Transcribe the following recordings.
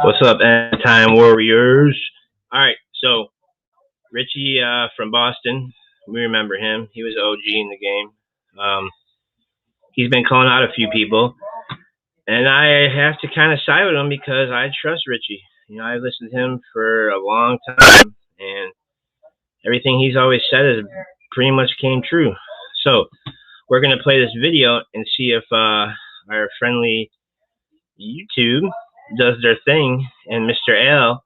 What's up, end time warriors? All right, so Richie from Boston, we remember him. He was OG in the game. He's been calling out a few people, and I have to kind of side with him because I trust Richie. You know, I've listened to him for a long time, and everything he's always said has pretty much came true. So we're gonna play this video and see if our friendly YouTube does their thing, and Mr. L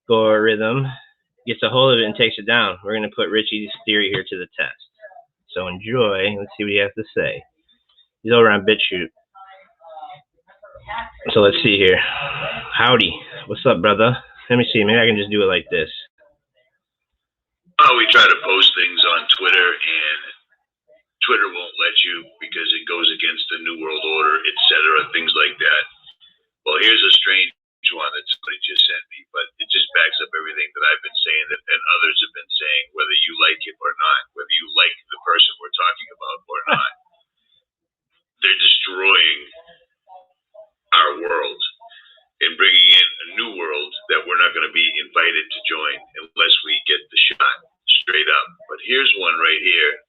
algorithm gets a hold of it and takes it down. We're going to put Richie's theory here to the test. So enjoy. Let's see what he has to say. He's over on BitChute. So let's see here. Howdy. What's up, brother? Let me see. Maybe I can just do it like this. We try to post things on Twitter, and Twitter won't let you because it goes against the New World Order, etc., things like that. Well, here's a strange one that somebody just sent me, but it just backs up everything that I've been saying and others have been saying, whether you like it or not, whether you like the person we're talking about or not. They're destroying our world and bringing in a new world that we're not going to be invited to join unless we get the shot straight up. But here's one right here.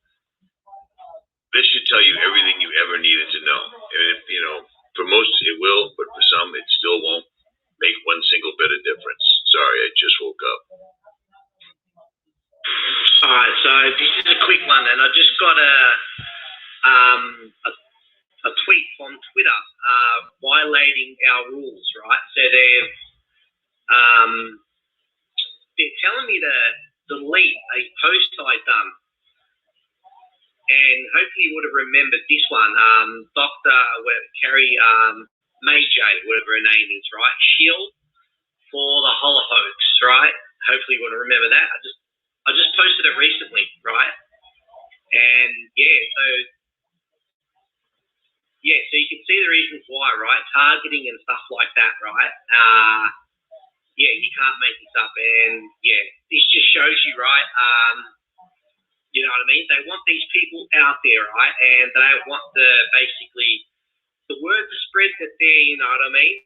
This should tell you everything you ever needed to know. And if, you know, for most it will, but for some it still won't make one single bit of difference. Sorry, I just woke up. Alright, so this is a quick one, and I just got a tweet from Twitter violating our rules, right? So they're telling me to delete a post I've done, and hopefully you would have remembered this one. Dr. Carrie Mayjay, whatever her name is, right? Shield for the Holocaust, right? Hopefully you would have remembered that. I just posted it recently, right? And so you can see the reasons why, right? Targeting and stuff like that, right? You can't make this up, and this just shows you, right? You know what I mean? They want these people out there, right? And they want the word to spread that they're, you know what I mean?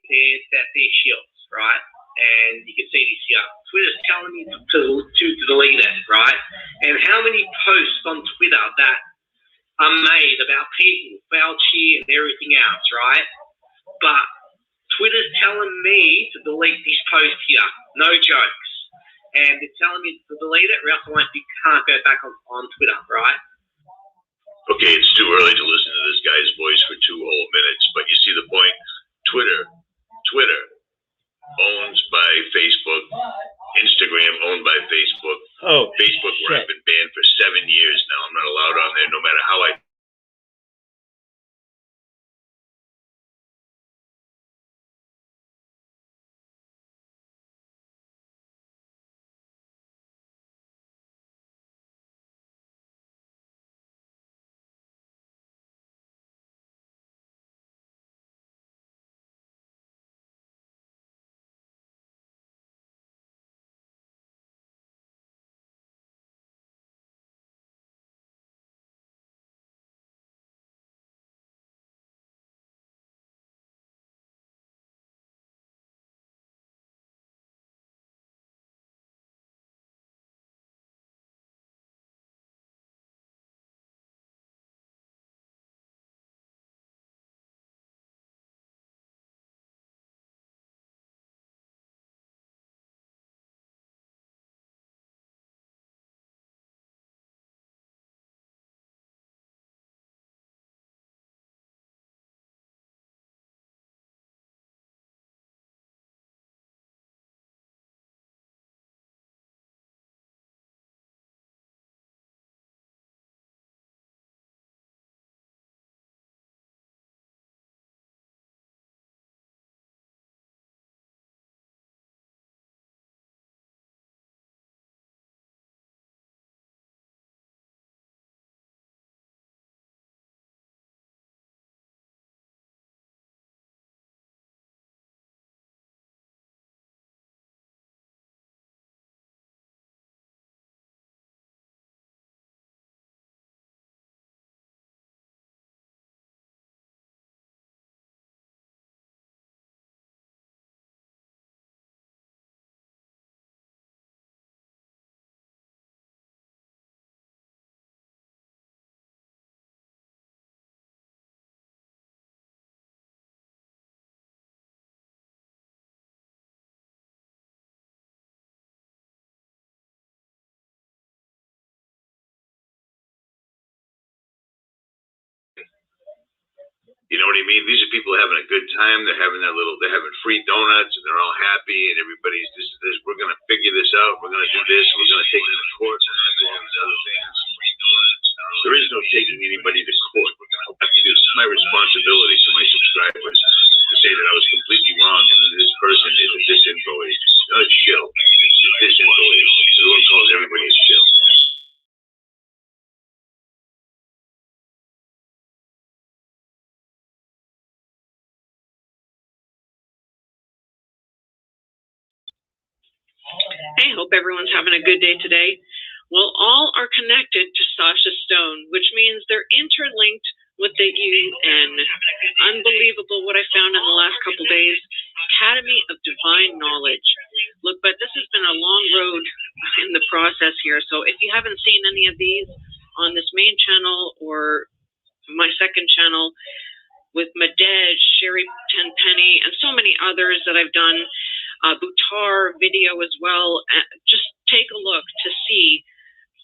That they're shields, right? And you can see this here. Twitter's telling me to delete it, right? And how many posts on Twitter that are made about people, Fauci and everything else, right? But Twitter's telling me to delete this post here. No jokes. And they're telling me to delete it, or else you can't go back on Twitter, right? Okay, it's too early to listen to this guy's voice for 2 whole minutes, but you see the point. Twitter owns by Facebook, Instagram owned by Facebook. Facebook, where I've been banned for 7 years now. I'm not allowed on there no matter how I You know what I mean? These are people having a good time. They're having they're having free donuts, and they're all happy, and everybody's this. We're going to figure this out. We're going to do this. We're going to take them to court. We're going to do all these other things. There is no taking anybody to court. It's my responsibility to my subscribers to say that I was completely wrong and that this person is a disinfo agent. Not a shill. It's a disinfo agent. Everyone calls everybody a shill. Hey, hope everyone's having a good day today. Well, all are connected to Sasha Stone, which means they're interlinked with the UN. Unbelievable what I found in the last couple days. Academy of Divine Knowledge. Look, but this has been a long road in the process here. So if you haven't seen any of these on this main channel or my second channel with Madej, Sherry Tenpenny, and so many others that I've done, Buttar video as well. Just take a look to see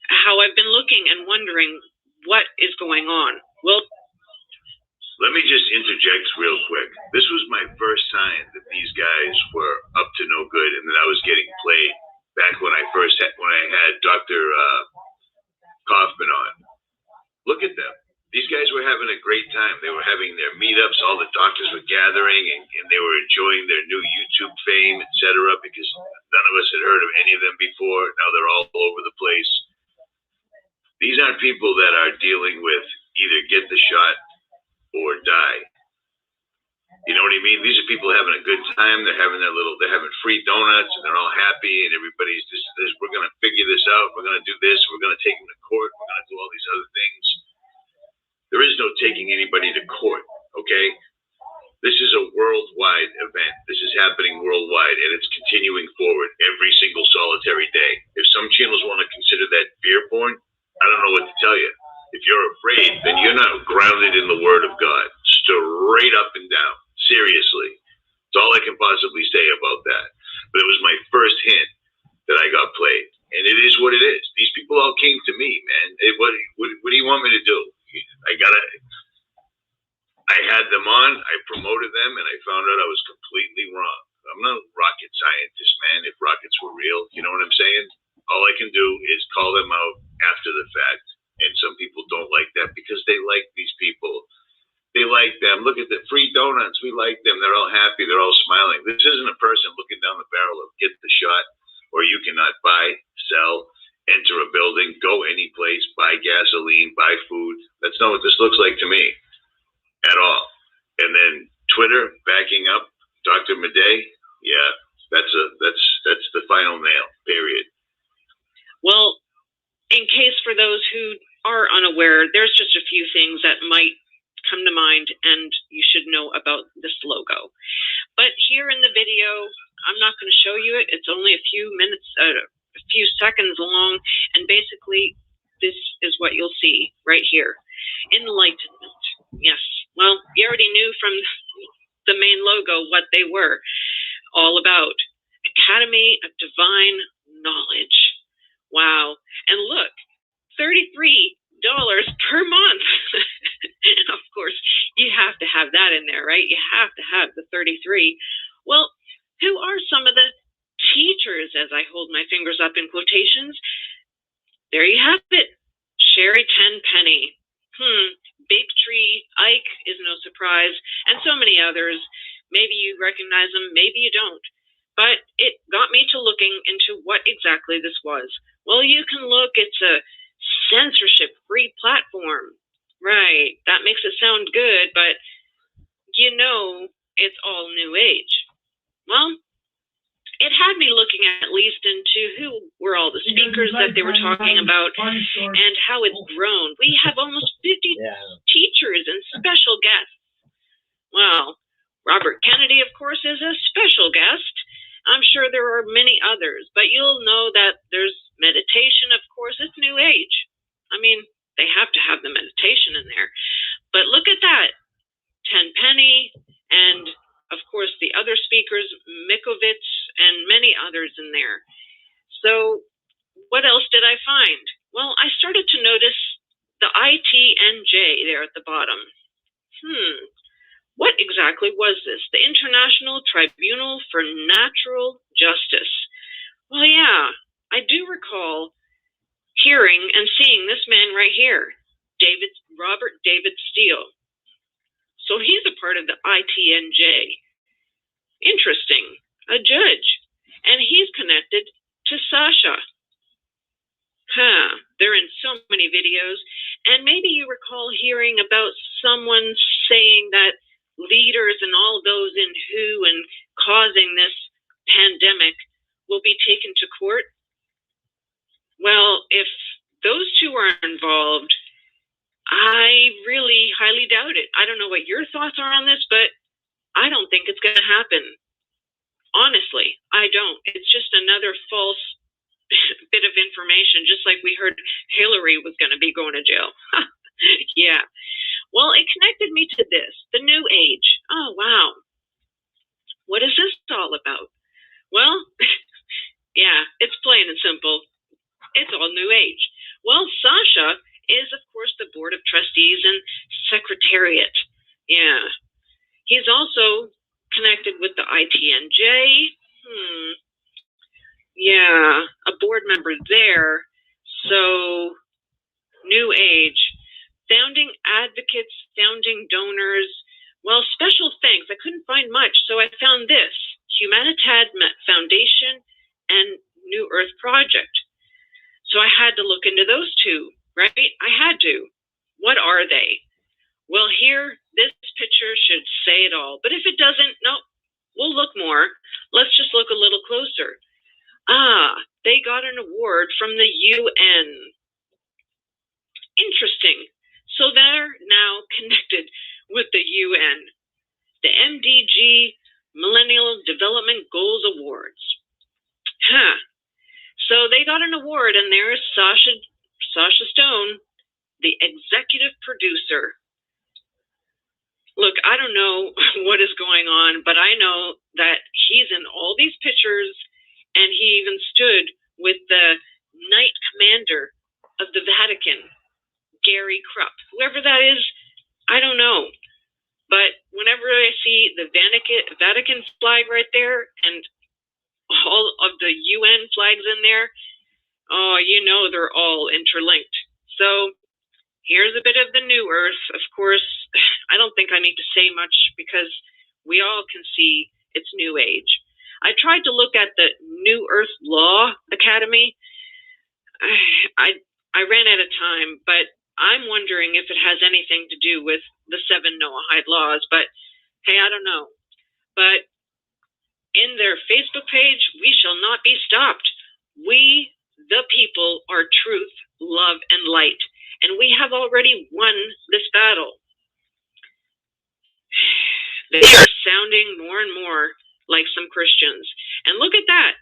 how I've been looking and wondering what is going on. Well, let me just interject real quick. This was my first sign that these guys were up to no good and that I was getting played back when I had Dr. Kaufman on. Look at them. These guys were having a great time. They were having their meetups. All the doctors were gathering, and they were enjoying their new YouTube fame, etc., because none of us had heard of any of them before. Now they're all over the place. These aren't people that are dealing with either get the shot or die. You know what I mean? These are people having a good time. They're having free donuts, and they're all happy, and everybody's we're going to figure this out. We're going to do this. We're going to take them to court. We're going to do all these other things. There is no taking anybody to court, okay? This is a worldwide event. This is happening worldwide, and it's continuing forward every single solitary day. If some channels want to consider that fear porn, I don't know what to tell you. If you're afraid, then you're not grounded in the Word of God. Straight up and down. Seriously. That's all I can possibly say about that. But it was my first hint that I got played. And it is what it is. These people all came to me, man. What do you want me to do? I had them on, I promoted them, and I found out I was completely wrong. I'm not a rocket scientist, man, if rockets were real. You know what I'm saying? All I can do is call them out after the fact. And some people don't like that because they like these people. They like them. Look at the free donuts. We like them. They're all happy. They're all smiling. This isn't a person looking down the barrel of get the shot, or you cannot buy, sell, enter a building, go any place, buy gasoline, buy food. That's not what this looks like to me at all. And then Twitter backing up Dr. Madej. Yeah, that's the final nail, period. Well, in case for those who are unaware, there's just a few things that might come to mind and you should know about this logo. But here in the video, I'm not going to show you it. It's only a few minutes, a few seconds long, and basically this is what you'll see right here. Enlightenment. Yes. Well, you already knew from the main logo what they were all about. Academy of Divine Knowledge. Wow. And look, $33 per month. Of course, you have to have that in there, right? You have to have the 33. Well, who are some of the teachers, as I hold my fingers up in quotations? There you have it. Sherry Tenpenny. Big Tree, Ike is no surprise, and so many others. Maybe you recognize them, maybe you don't. But it got me to looking into what exactly this was. Well, you can look, it's a censorship-free platform. Right, that makes it sound good, but you know it's all New Age. Well, it had me looking at least into who were all the speakers that they were talking about and how it's grown. We have almost 50 teachers and special guests. Well, Robert Kennedy, of course, is a special guest. I'm sure there are many others, but you'll know that there's meditation, of course. It's New Age. I mean, they have to have the meditation in there. But look at that. Tenpenny and, of course, the other speakers, Mikovits, and many others in there. So what else did I find? Well, I started to notice the ITNJ there at the bottom. What exactly was this? The International Tribunal for Natural Justice. Well, yeah, I do recall hearing and seeing this man right here, Robert David Steele. So he's a part of the ITNJ. Interesting, a judge. And he's connected to Sasha. They're in so many videos. And maybe you recall hearing about someone saying that leaders and all those in WHO and causing this pandemic will be taken to court. Well, if those two are involved, I really highly doubt it. I don't know what your thoughts are on this, but I don't think it's going to happen. Honestly, I don't. It's just another false bit of information, just like we heard Hillary was going to be going to jail. Yeah. Well, it connected me to this, the New Age. Oh, wow. What is this all about? Well, yeah, it's plain and simple. It's all New Age. Well, Sasha is, of course, the Board of Trustees and Secretariat. Yeah. He's also connected with the ITNJ. Yeah, a board member there. So, New Age. Founding advocates, founding donors. Well, special thanks. I couldn't find much, so I found this. Humanitad Foundation and New Earth Project. So I had to look into those two, right? I had to. What are they? Well, here, this picture should say it all. But if it doesn't, no, we'll look more. Let's just look a little closer. They got an award from the UN. Interesting. So they're now connected with the UN, the MDG Millennial Development Goals Awards. So they got an award, and there's Sasha Stone, the executive producer. Look, I don't know what is going on, but I know that he's in all these pictures, and he even stood with the Knight Commander of the Vatican, Gary Krupp. Whoever that is, I don't know. But whenever I see the Vatican flag right there and all of the UN flags in there, oh, you know they're all interlinked. So here's a bit of the New Earth. Of course, I don't think I need to say much because we all can see it's New Age. I tried to look at the New Earth Law Academy. I ran out of time, but I'm wondering if it has anything to do with the 7 Noahide laws. But hey, I don't know. But in their Facebook page, we shall not be stopped. We, the people, are truth, love, and light. And we have already won this battle. They are sounding more and more like some Christians. And look at that.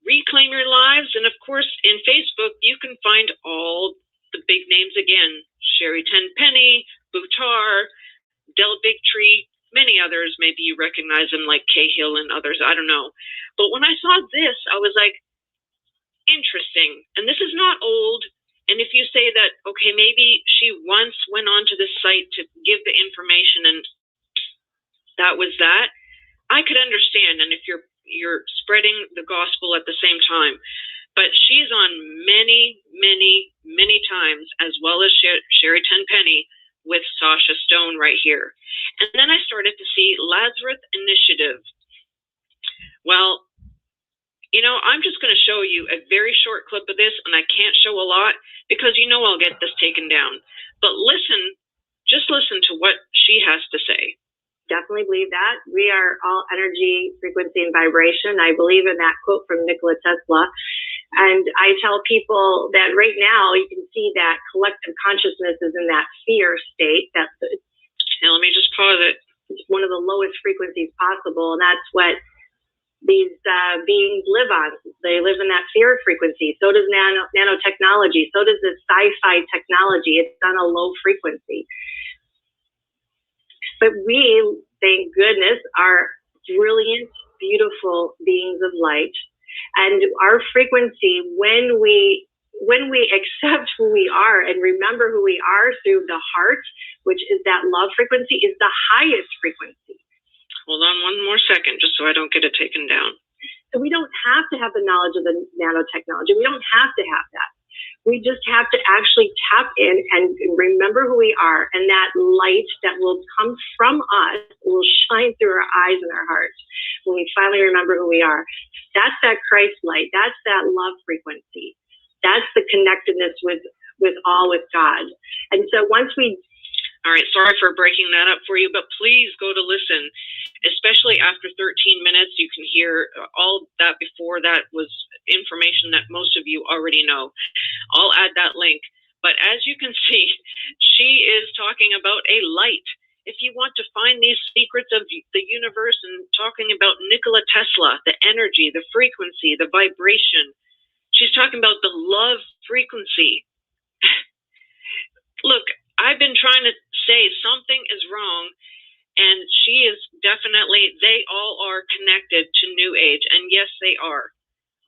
Reclaim your lives. And of course, in Facebook, you can find all the big names again. Sherry Tenpenny, Buttar, Del Bigtree, many others. Maybe you recognize them like Cahill and others. I don't know. But when I saw this, I was like, interesting. And this is not old. And if you say that, okay, maybe she once went onto this site to give the information and that was that, I could understand. And if you're spreading the gospel at the same time, but she's on many, many, many times, as well as Sherry Tenpenny with Sasha Stone right here. And then I started to see Lazarus Initiative. Well, you know, I'm just going to show you a very short clip of this, and I can't show a lot because you know I'll get this taken down. But just listen to what she has to say. Definitely believe that. We are all energy, frequency, and vibration. I believe in that quote from Nikola Tesla. And I tell people that right now you can see that collective consciousness is in that fear state. And let me just pause it. It's one of the lowest frequencies possible. And that's what these beings live on. They live in that fear frequency. So does nanotechnology. So does this sci-fi technology. It's on a low frequency. But we, thank goodness, are brilliant, beautiful beings of light. And our frequency, when we when we accept who we are and remember who we are through the heart, which is that love frequency, is the highest frequency. Hold on one more second, just so I don't get it taken down. So we don't have to have the knowledge of the nanotechnology. We don't have to have that. We just have to actually tap in and remember who we are, and that light that will come from us will shine through our eyes and our hearts when we finally remember who we are. That's that Christ light. That's that love frequency. That's the connectedness with God. And so once we... All right, sorry for breaking that up for you, but please go to listen, especially after 13 minutes. You can hear all that before that was information that most of you already know. I'll add that link. But as you can see, she is talking about a light. If you want to find these secrets of the universe and talking about Nikola Tesla, the energy, the frequency, the vibration, she's talking about the love frequency. Look, I've been trying to say something is wrong, and she is definitely, they all are connected to New Age, and yes, they are.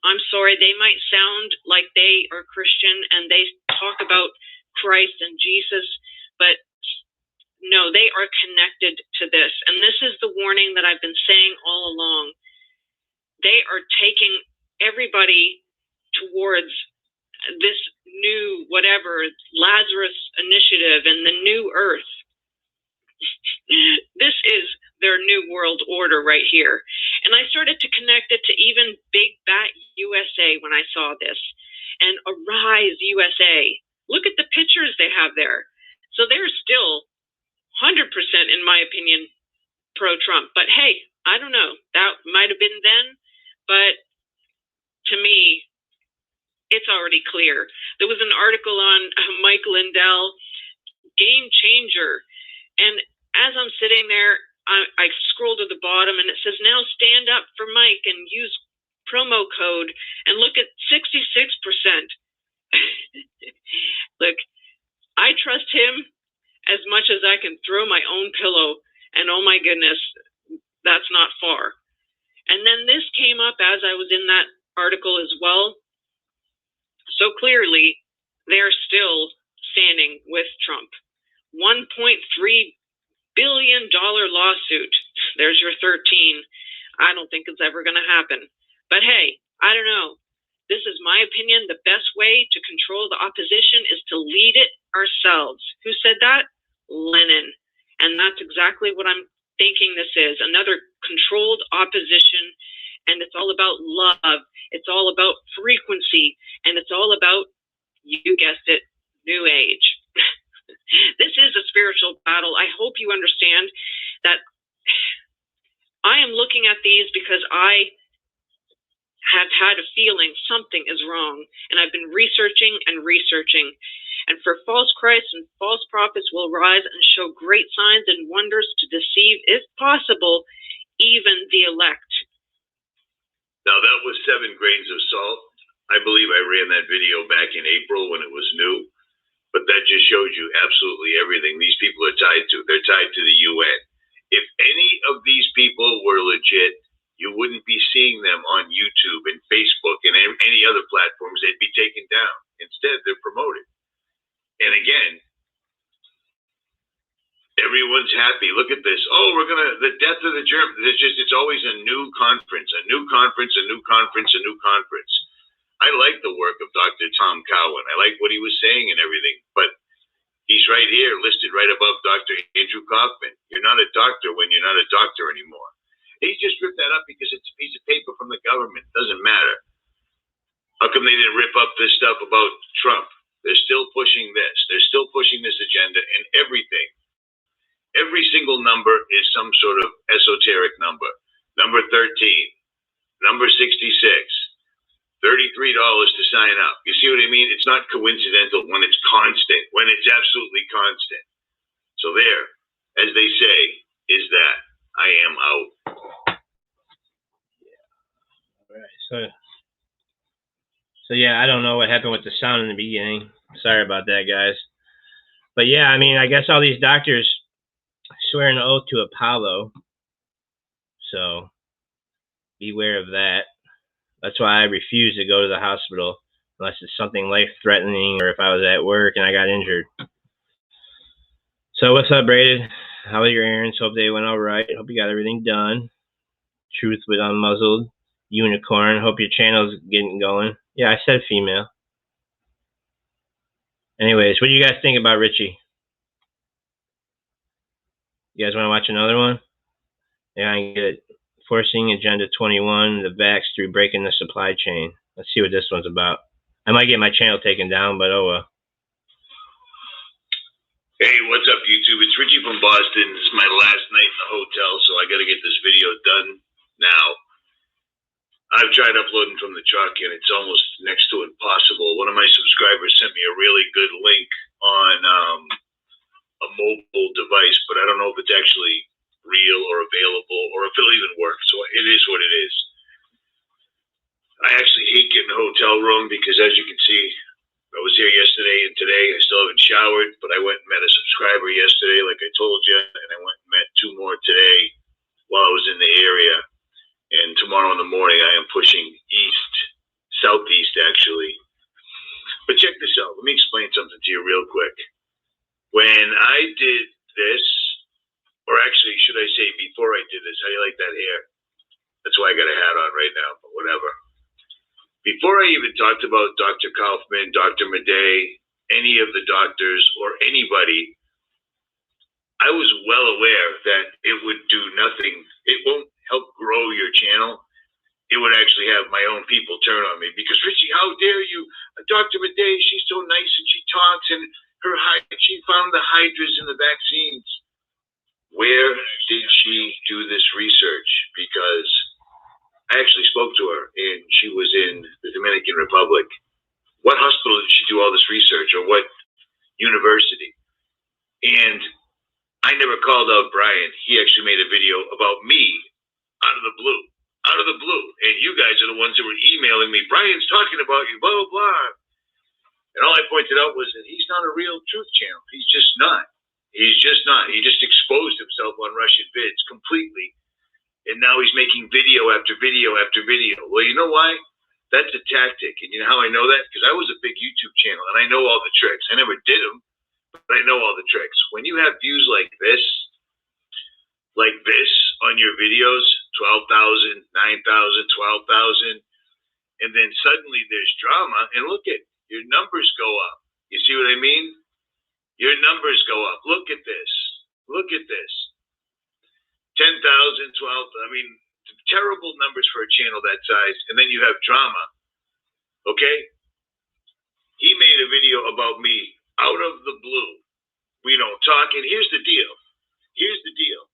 I'm sorry, they might sound like they are Christian and they talk about Christ and Jesus, but no, they are connected to this. And this is the warning that I've been saying all along. They are taking everybody towards this new whatever Lazarus initiative and the new earth. This is their new world order right here. And I started to connect it to even Big Bat USA when I saw this, and Arise USA. Look at the pictures they have there. So they're still 100%, in my opinion, pro-Trump. But hey, I don't know. That might have been then, but to me, it's already clear. There was an article on Mike Lindell, Game Changer. And as I'm sitting there, I scroll to the bottom and it says, now stand up for Mike and use promo code, and look at 66%. Look, I trust him as much as I can throw my own pillow, and oh my goodness, that's not far. And then this came up as I was in that article as well. So clearly, they're still standing with Trump. $1.3 billion lawsuit. There's your 13. I don't think it's ever going to happen. But hey, I don't know. This is my opinion. The best way to control the opposition is to lead it ourselves. Who said that? Lenin. And that's exactly what I'm thinking this is. Another controlled opposition. And it's all about love. It's all about frequency. And it's all about, you guessed it, New Age. This is a spiritual battle. I hope you understand that I am looking at these because I have had a feeling something is wrong, and I've been researching and researching. And for false Christs and false prophets will rise and show great signs and wonders to deceive, if possible, even the elect. Now that was 7 grains of salt. I believe I ran that video back in April when it was new. But that just shows you absolutely everything these people are tied to. They're tied to the UN. If any of these people were legit, you wouldn't be seeing them on YouTube and Facebook and any other platforms. They'd be taken down. Instead, they're promoted. And again, everyone's happy. Look at this. Oh, the death of the Germans. It's always a new conference, a new conference, a new conference, a new conference. I like the work of Dr. Tom Cowan. I like what he was saying and everything, but he's right here listed right above Dr. Andrew Kaufman. You're not a doctor when you're not a doctor anymore. He just ripped that up because it's a piece of paper from the government. It doesn't matter. How come they didn't rip up this stuff about Trump? They're still pushing this. They're still pushing this agenda and everything. Every single number is some sort of esoteric number. Number 13, number 66. $33 to sign up. You see what I mean? It's not coincidental when it's constant, when it's absolutely constant. So there, as they say, is that. I am out. All right. So yeah, I don't know what happened with the sound in the beginning. Sorry about that, guys. But yeah, I mean, I guess all these doctors swear an oath to Apollo. So beware of that. That's why I refuse to go to the hospital unless it's something life-threatening or if I was at work and I got injured. So what's up, Braden? How are your errands? Hope they went all right. Hope you got everything done. Truth with Unmuzzled. Unicorn. Hope your channel's getting going. Yeah, I said female. Anyways, what do you guys think about Richie? You guys want to watch another one? Yeah, I can get it. Forcing Agenda 21, the vax through breaking the supply chain. Let's see what this one's about. I might get my channel taken down, but oh well. Hey, what's up, YouTube? It's Richie from Boston. This is my last night in the hotel, so I got to get this video done now. I've tried uploading from the truck, and it's almost next to impossible. One of my subscribers sent me a really good link on a mobile device, but I don't know if it's actually real or available or if it'll even work. So it is what it is. I actually hate getting a hotel room because, as you can see, I was here yesterday and today. I still haven't showered, but I went and met a subscriber yesterday, like I told you, and I went and met 2 more today while I was in the area. And tomorrow in the morning, I am pushing southeast, actually. But check this out. Let me explain something to you real quick. When I did this, or actually, should I say before I did this, how do you like that hair? That's why I got a hat on right now, but whatever. Before I even talked about Dr. Kaufman, Dr. Madej, any of the doctors, or anybody, I was well aware that it would do nothing. It won't help grow your channel. It would actually have my own people turn on me because, Richie, how dare you? Dr. Madej, she's so nice and she talks and she found the hydras in the vaccines. Where did she do this research? Because I actually spoke to her and she was in the Dominican Republic. What hospital did she do all this research, or what university? And I never called out Brian. He actually made a video about me out of the blue. Out of the blue. And you guys are the ones that were emailing me, Brian's talking about you, blah, blah, blah. And all I pointed out was that he's not a real truth channel. He's just not. He's just not. He just exposed himself on Russian vids completely. And now he's making video after video after video. Well, you know why? That's a tactic. And you know how I know that? Because I was a big YouTube channel and I know all the tricks. I never did them, but I know all the tricks. When you have views like this on your videos, 12,000, 9,000, 12,000, and then suddenly there's drama, and look at your numbers go up. You see what I mean? Your numbers go up. Look at this. Look at this. 10,000, 12, I mean, terrible numbers for a channel that size, and then you have drama. Okay? He made a video about me out of the blue. We don't talk, and here's the deal. Here's the deal.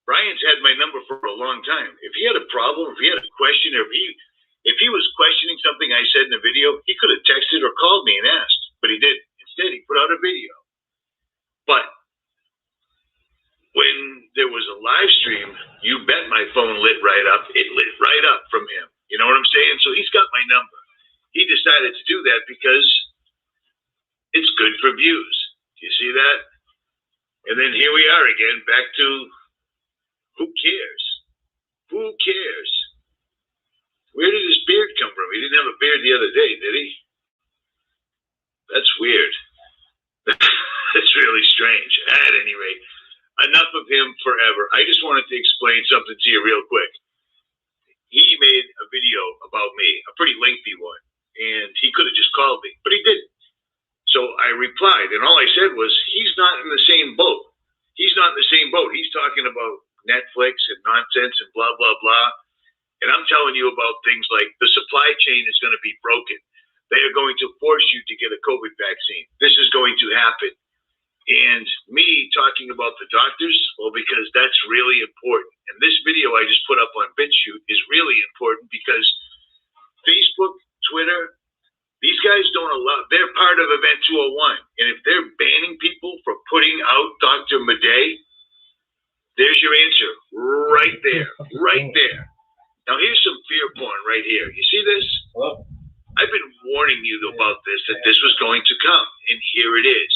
Brian's had my number for a long time. If he had a problem, if he had a question, or if he was questioning something I said in the video, he could have texted or called me and asked, but he didn't. Instead, he put out a video. But when there was a live stream, you bet my phone lit right up. It lit right up from him. You know what I'm saying? So he's got my number. He decided to do that because it's good for views. Do you see that? And then here we are again, back to who cares? Who cares? Where did his beard come from? He didn't have a beard the other day, did he? That's weird. That's really strange. At any rate, enough of him forever. I just wanted to explain something to you real quick. He made a video about me, a pretty lengthy one, and he could have just called me, but he didn't. So I replied, and all I said was, he's not in the same boat. He's not in the same boat. He's talking about Netflix and nonsense and blah, blah, blah. And I'm telling you about things like the supply chain is going to be broken. They are going to force you to get a COVID vaccine. This is going to happen. And me talking about the doctors, well, because that's really important. And this video I just put up on BitChute is really important because Facebook, Twitter, these guys don't allow, they're part of Event 201. And if they're banning people for putting out Dr. Madej, there's your answer right there, right there. Now here's some fear porn right here. You see this? Hello? I've been warning you about this, that this was going to come. And here it is.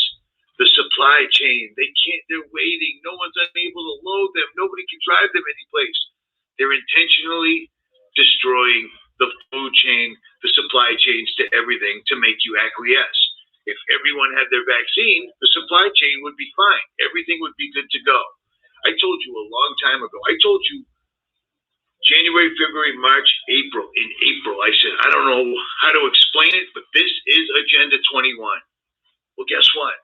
The supply chain, they're waiting. No one's unable to load them. Nobody can drive them anyplace. They're intentionally destroying the food chain, the supply chains to everything to make you acquiesce. If everyone had their vaccine, the supply chain would be fine. Everything would be good to go. I told you a long time ago. I told you January, February, March, April. In April, I said, I don't know how to explain it, but this is Agenda 21. Well, guess what?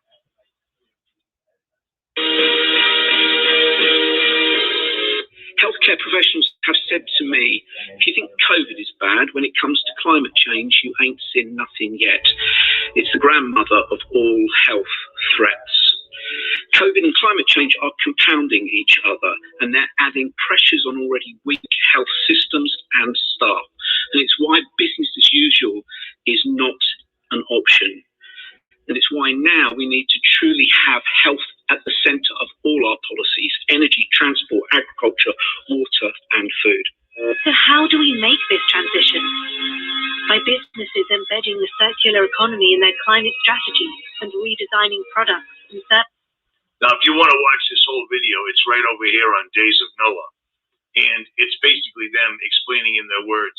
Healthcare professionals have said to me, if you think COVID is bad, when it comes to climate change, you ain't seen nothing yet. It's the grandmother of all health threats. COVID and climate change are compounding each other, and they're adding pressures on already weak health systems and staff. And it's why business as usual is not an option. And it's why now we need to truly have health at the centre of all our policies: energy, transport, agriculture, water and food. So how do we make this transition? By businesses embedding the circular economy in their climate strategies and redesigning products and services. Now, if you want to watch this whole video, it's right over here on Days of Noah. And it's basically them explaining in their words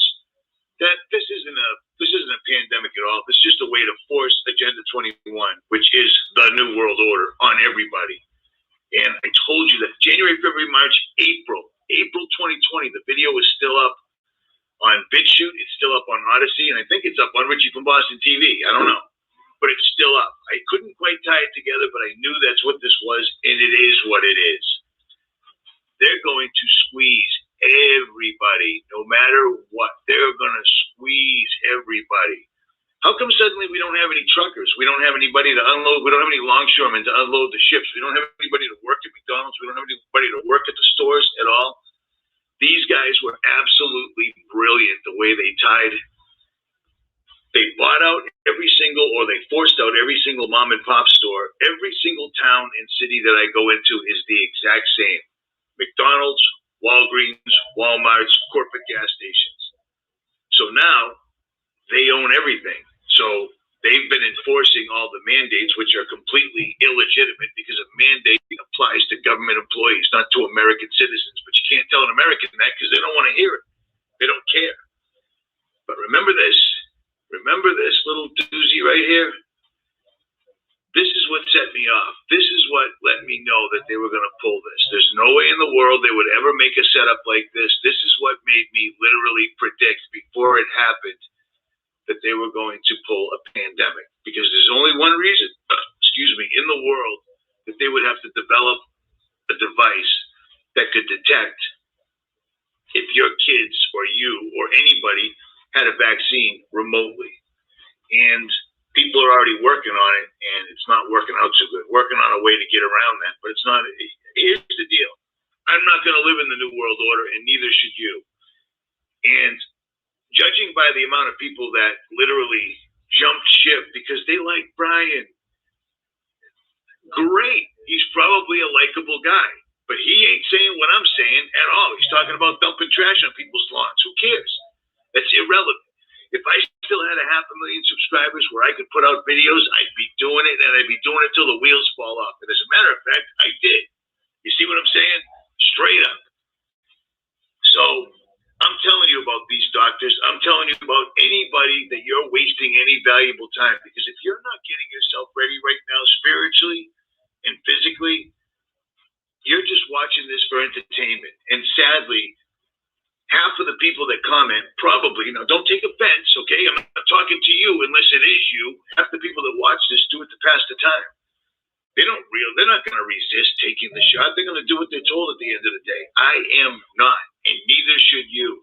that this isn't a pandemic at all. This is just a way to force Agenda 21, which is the New World Order, on everybody. And I told you that January, February, March, April 2020, the video is still up on BitChute. It's still up on Odyssey. And I think it's up on Richie from Boston TV. I don't know. But it's still up. I couldn't quite tie it together, but I knew that's what this was, and it is what it is. They're going to squeeze everybody, no matter what. They're going to squeeze everybody. How come suddenly we don't have any truckers? We don't have anybody to unload. We don't have any longshoremen to unload the ships. We don't have anybody to work at McDonald's. We don't have anybody to work at the stores at all. These guys were absolutely brilliant the way they tied. They bought out every single, or they forced out every single mom and pop store. Every single town and city that I go into is the exact same. McDonald's, Walgreens, Walmart's, corporate gas stations. So now they own everything. So they've been enforcing all the mandates, which are completely illegitimate, because a mandate applies to government employees, not to American citizens. But you can't tell an American that because they don't want to hear it. They don't care. But remember this little doozy right here. This is what set me off. This is what let me know that they were going to pull this. There's no way in the world they would ever make a setup like this. This is what made me literally predict before it happened that they were going to pull a pandemic. Because there's only one reason, in the world that they would have to develop a device that could detect if your kids or you or anybody had a vaccine remotely. And people are already working on it, and it's not working out so good. Working on a way to get around that, but it's not. Here's the deal. I'm not going to live in the New World Order, and neither should you. And judging by the amount of people that literally jumped ship because they like Brian, great. He's probably a likable guy, but he ain't saying what I'm saying at all. He's talking about dumping trash on people's lawns. Who cares? That's irrelevant. If I still had 500,000 subscribers where I could put out videos, I'd be doing it, and I'd be doing it till the wheels fall off. And as a matter of fact, I did. You see what I'm saying? Straight up. So I'm telling you about these doctors. I'm telling you about anybody that you're wasting any valuable time. Because if you're not getting yourself ready right now spiritually and physically, you're just watching this for entertainment. And sadly, half of the people that comment probably, now don't take offense, okay? I'm not talking to you unless it is you. Half the people that watch this do it to pass the time. They're not going to resist taking the shot. They're going to do what they're told at the end of the day. I am not, and neither should you.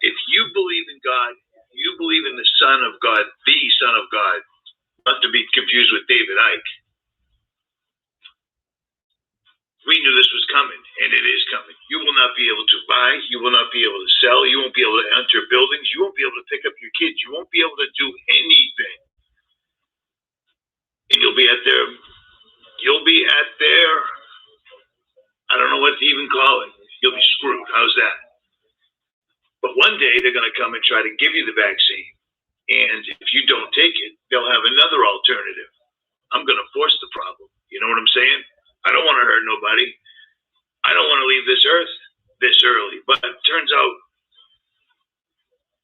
If you believe in God, you believe in the Son of God, the Son of God, not to be confused with David Icke. We knew this was coming, and it is coming. You will not be able to buy. You will not be able to sell. You won't be able to enter buildings. You won't be able to pick up your kids. You won't be able to do anything. And you'll be at their, I don't know what to even call it. You'll be screwed. How's that? But one day they're going to come and try to give you the vaccine. And if you don't take it, they'll have another alternative. I'm going to force the problem. You know what I'm saying? I don't want to hurt nobody. I don't want to leave this earth this early. But it turns out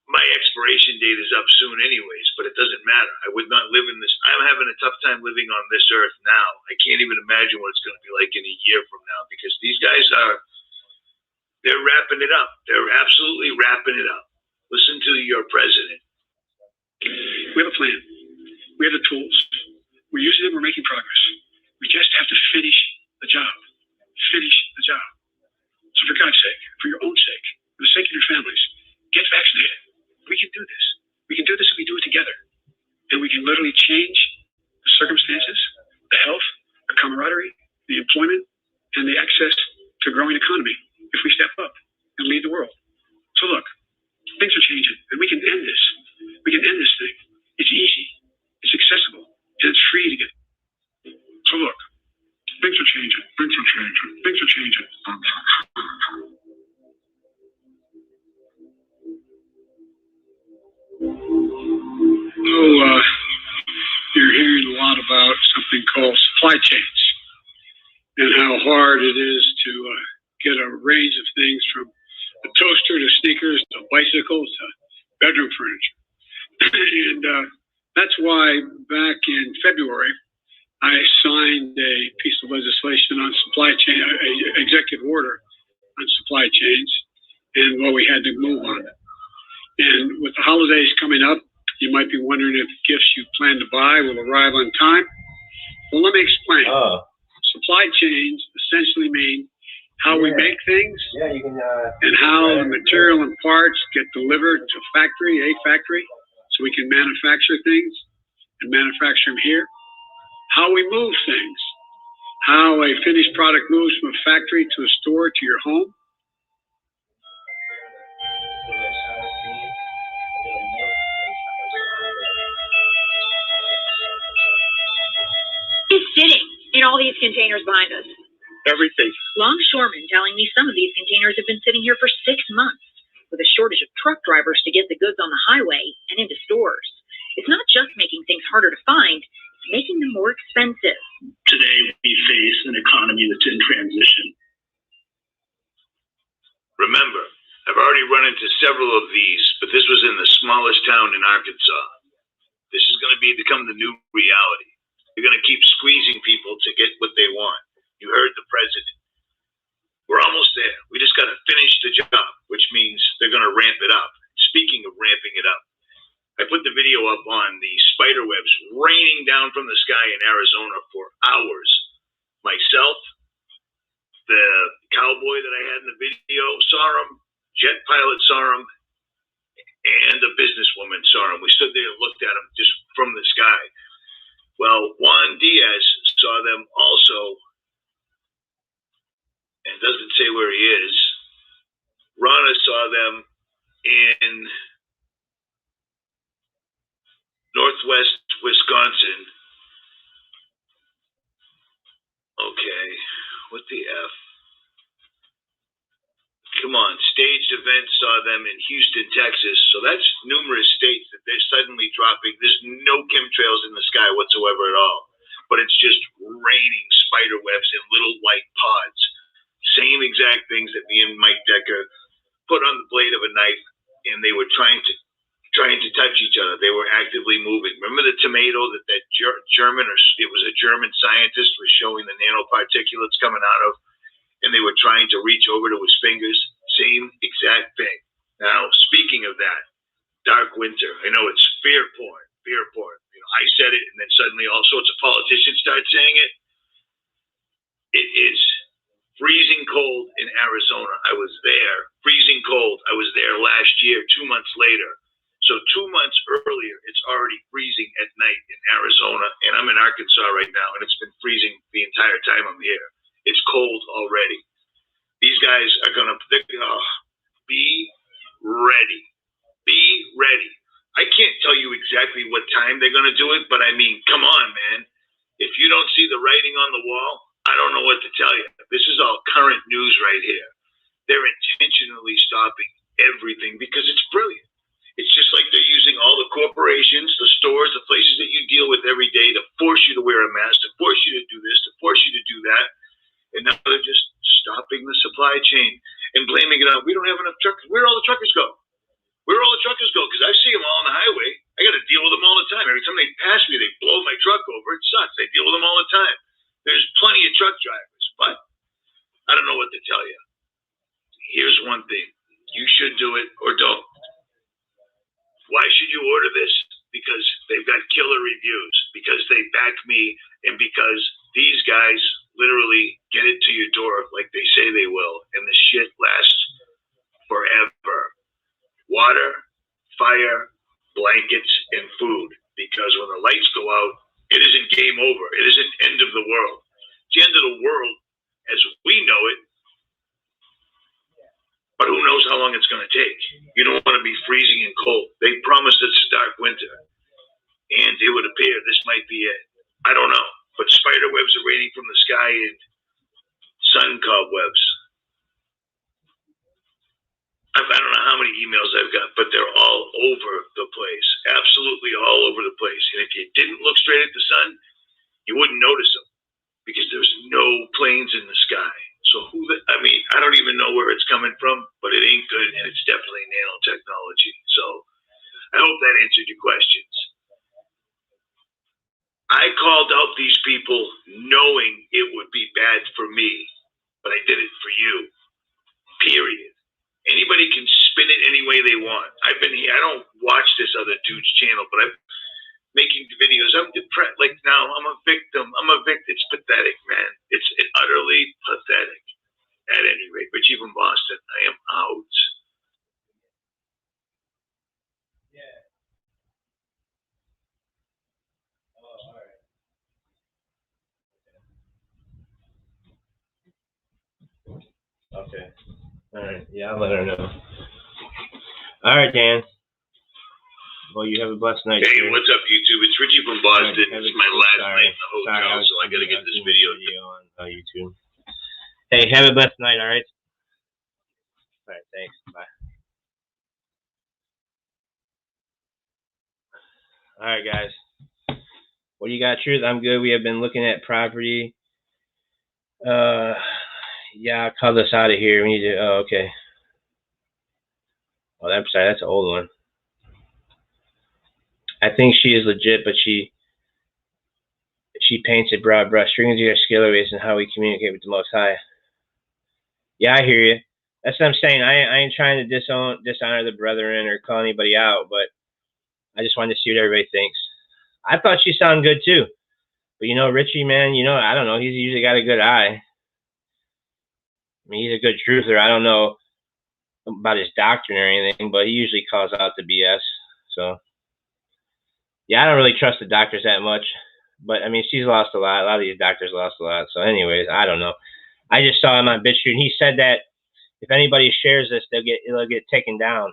my expiration date is up soon anyways, but it doesn't matter. I would not live in this. I'm having a tough time living on this earth now. I can't even imagine what it's going to be like in a year from now, because these guys they're wrapping it up. They're absolutely wrapping it up. Listen to your president. We have a plan. We have the tools. We're using them. We're making progress. We just have to finish the job. Finish the job. So for God's sake, for your own sake, for the sake of your families, get vaccinated. We can do this. We can do this if we do it together. And we can literally change the circumstances, the health, the camaraderie, the employment, and the access to a growing economy if we step up and lead the world. So look, things are changing, and we can end this. We can end this thing. It's easy. It's accessible. And it's free to get. So look, things are changing. Things are changing. Things are changing. You're hearing a lot about something called supply chains and how hard it is to get a range of things from a toaster to sneakers to bicycles to bedroom furniture. And that's why back in February, I signed a piece of legislation on supply chain, an executive order on supply chains, and well, we had to move on it. And with the holidays coming up, you might be wondering if gifts you plan to buy will arrive on time. Well, let me explain. Supply chains essentially mean how we make things and how the material and parts get delivered to a factory, so we can manufacture things and manufacture them here. How we move things, how a finished product moves from a factory to a store to your home. Is sitting in all these containers behind us? Everything. Longshoremen telling me some of these containers have been sitting here for 6 months, with a shortage of truck drivers to get the goods on the highway and into stores. It's not just making things harder to find, it's making them more expensive. Today, we face an economy that's in transition. Remember, I've already run into several of these, but this was in the smallest town in Arkansas. This is going to become the new reality. They're going to keep squeezing people to get what they want. You heard the president. We're almost there. We just got to finish the job, which means they're going to ramp it up. Speaking of ramping it up, I put the video up on the spider webs raining down from the sky in Arizona for hours. Myself, the cowboy that I had in the video saw him, jet pilot saw him, and the businesswoman saw him. We stood there and looked at him just from the sky. Well, Juan Diaz saw them also, and doesn't say where he is. Rana saw them in northwest Wisconsin. Okay, what the F? Come on, Staged Events saw them in Houston, Texas. So that's numerous states that they're suddenly dropping. There's no chemtrails in the sky whatsoever at all. But it's just raining spider webs in little white pods. Same exact things that me and Mike Decker put on the blade of a knife, and they were trying to touch each other. They were actively moving. Remember the tomato that German, or it was a German scientist, was showing the nanoparticulates coming out of? And they were trying to reach over to his fingers. Same exact thing. Now, speaking of that, dark winter. I know it's fear porn. You know, I said it, and then suddenly all sorts of politicians start saying it. It is freezing cold in Arizona. I was there. Freezing cold. I was there last year, 2 months later. So 2 months earlier, it's already freezing at night in Arizona. And I'm in Arkansas right now, and it's been freezing the entire time I'm here. It's cold already. These guys are going to be ready. Be ready. I can't tell you exactly what time they're going to do it, but I mean, come on, man. If you don't see the writing on the wall, I don't know what to tell you. This is all current news right here. They're intentionally stopping everything because it's brilliant. It's just like they're using all the corporations, the stores, the places that you deal with every day to force you to wear a mask, to force you to do this, to force you to do that. And now they're just stopping the supply chain and blaming it on, we don't have enough truckers. Where all the truckers go? Where all the truckers go? Because I see over. It sucks. I deal with them all the time. There's plenty of truck drivers, but I don't know what to tell you. Here's one thing. You should do it or don't. Why should you order this? Because they've got killer reviews, because they back me, and because these guys literally get it to your door like they say they will, and the shit lasts forever. Water, fire, blankets, and food. Because when the lights go out, it isn't game over. It isn't end of the world. It's the end of the world as we know it, but who knows how long it's going to take. You don't want to be freezing and cold. They promised us a dark winter, and it would appear this might be it. I don't know, but spider webs are raining from the sky and sun cobwebs. I don't know how many emails I've got, but they're all over the place. Absolutely all over the place. And if you didn't look straight at the sun, you wouldn't notice them because there's no planes in the sky. So I don't even know where it's coming from, but it ain't good, and it's definitely nanotechnology. So I hope that answered your questions. I called out these people knowing it would be bad for me, but I did it for you, period. Anybody can spin it any way they want. I've been here. I don't watch this other dude's channel, but I'm making videos. I'm depressed. Like now, I'm a victim. It's pathetic, man. It's utterly pathetic. At any rate, Richie from Boston, I am out. Okay. All right. Yeah, I'll let her know. All right, Dan. Well, you have a blessed night. Hey, sir. what's up, YouTube? It's Richie from Boston. It's my last night in the hotel, so I got to get this video on YouTube. Hey, have a blessed night, all right? All right, thanks. Bye. All right, guys. What do you got, Truth? I'm good. We have been looking at property. Yeah, I'll call this out of here. We need to. Oh, okay. Oh, that's an old one. I think she is legit, but she paints a broad brush. Frequency are scalar based on how we communicate with the Most High. Yeah, I hear you. That's what I'm saying. I ain't trying to dishonor the brethren or call anybody out, but I just wanted to see what everybody thinks. I thought she sounded good too, but Richie, man, I don't know. He's usually got a good eye. I mean, he's a good truther. I don't know about his doctrine or anything, but he usually calls out the BS. So, yeah, I don't really trust the doctors that much. But, I mean, she's lost a lot. A lot of these doctors lost a lot. So, anyways, I don't know. I just saw him on BitChute, and he said that if anybody shares this, it'll get taken down.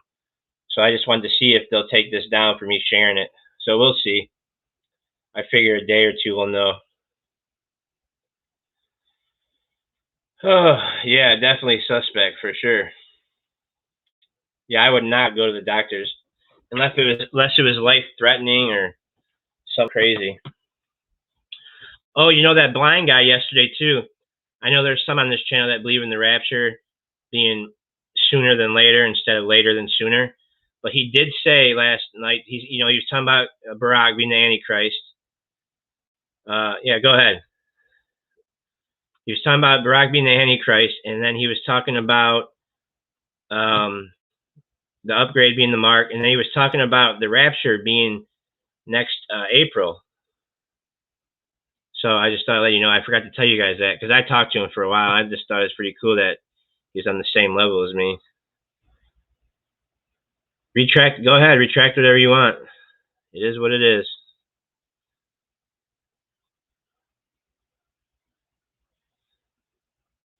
So I just wanted to see if they'll take this down for me sharing it. So we'll see. I figure a day or two we'll know. Oh, yeah, definitely suspect for sure. Yeah, I would not go to the doctors unless it was life-threatening or something crazy. Oh, that blind guy yesterday too. I know there's some on this channel that believe in the rapture being sooner than later instead of later than sooner. But he did say last night, he was talking about Barack being the Antichrist. Yeah, go ahead. He was talking about Barack being the Antichrist, and then he was talking about the upgrade being the mark, and then he was talking about the rapture being next April. So I just thought I'd let you know. I forgot to tell you guys that because I talked to him for a while. I just thought it was pretty cool that he's on the same level as me. Go ahead, retract whatever you want. It is what it is.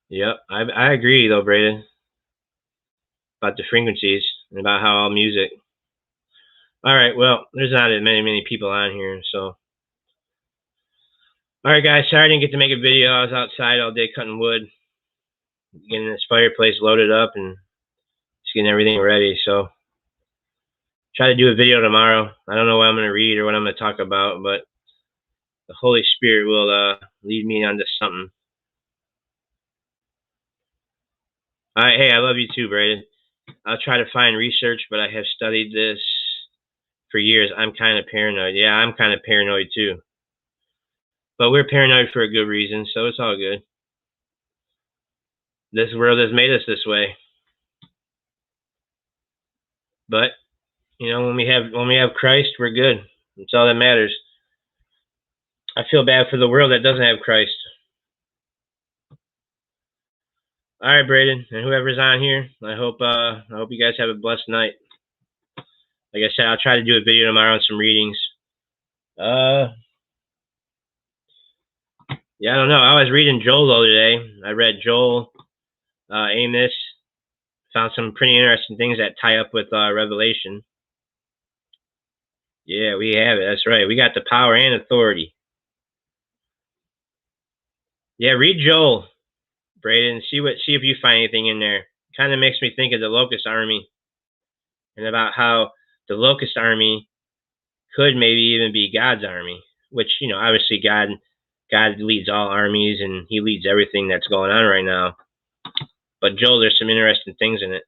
Yep, I agree though, Braden, about the frequencies and about how all music. All right, well, there's not as many people on here, so. All right, guys, sorry I didn't get to make a video. I was outside all day cutting wood, getting this fireplace loaded up and just getting everything ready. So try to do a video tomorrow. I don't know what I'm going to read or what I'm going to talk about, but the Holy Spirit will lead me onto something. All right, hey, I love you too, Braden. I'll try to find research, but I have studied this for years. I'm kind of paranoid. Yeah, I'm kind of paranoid too. But we're paranoid for a good reason, so it's all good. This world has made us this way. But, you know, when we have Christ, we're good. That's all that matters. I feel bad for the world that doesn't have Christ. All right, Braden, and whoever's on here, I hope you guys have a blessed night. Like I said, I'll try to do a video tomorrow on some readings. Yeah, I don't know. I was reading Joel the other day. I read Joel, Amos. Found some pretty interesting things that tie up with Revelation. Yeah, we have it. That's right. We got the power and authority. Yeah, read Joel, Braden. See if you find anything in there. Kind of makes me think of the Locust Army, and about how the Locust Army could maybe even be God's army. Which, you know, obviously God leads all armies, and He leads everything that's going on right now. But Joel, there's some interesting things in it.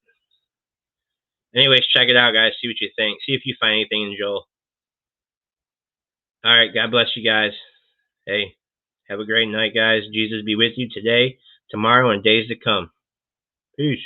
Anyways, check it out, guys. See what you think. See if you find anything in Joel. All right, God bless you guys. Hey, have a great night, guys. Jesus be with you today, tomorrow, and days to come. Peace.